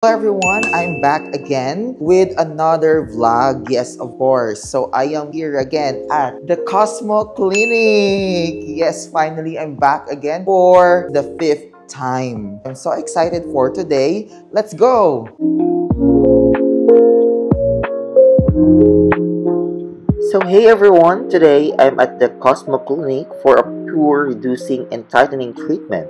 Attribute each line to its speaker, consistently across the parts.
Speaker 1: Hello everyone, I'm back again with another vlog. Yes, of course. So I am here again at the Cosmo Clinic. Yes, finally I'm back again for the 5th time. I'm so excited for today. Let's go! So hey everyone, today I'm at the Cosmo Clinic for a pore reducing and tightening treatment.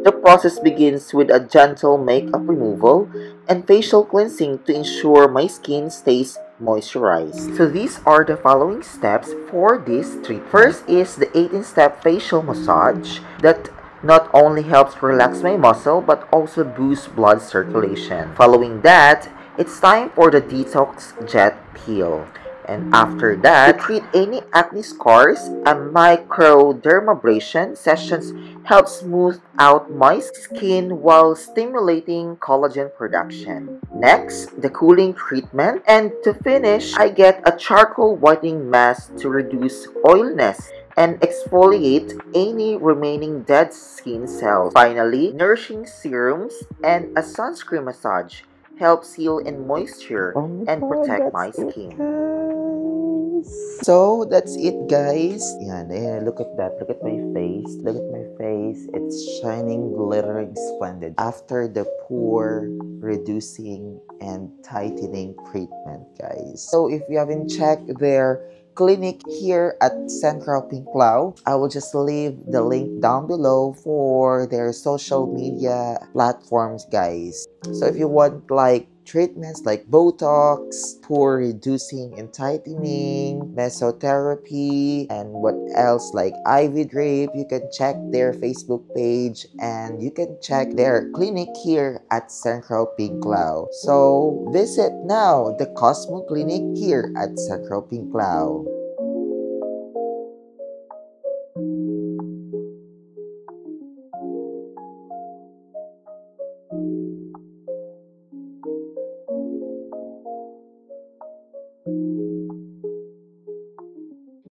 Speaker 1: The process begins with a gentle makeup removal and facial cleansing to ensure my skin stays moisturized. So these are the following steps for this treatment. First is the 18-step facial massage that not only helps relax my muscle but also boosts blood circulation. Following that, it's time for the detox jet peel. And after that, to treat any acne scars, a microdermabrasion sessions help smooth out my skin while stimulating collagen production. Next, the cooling treatment. And to finish, I get a charcoal whitening mask to reduce oiliness and exfoliate any remaining dead skin cells. Finally, nourishing serums and a sunscreen massage help seal in moisture and protect my skin. So that's it, guys. Yan, look at that. Look at my face. Look at my face. It's shining, glittering, splendid. After the pore reducing and tightening treatment, guys. So if you haven't checked their clinic here at Central Pink Cloud, I will just leave the link down below for their social media platforms, guys. So if you want like treatments like Botox, pore reducing and tightening, mesotherapy, and what else like IV drip, you can check their Facebook page and you can check their clinic here at Central Pink Cloud. So visit now the Cosmo Clinic here at Central Pink Cloud.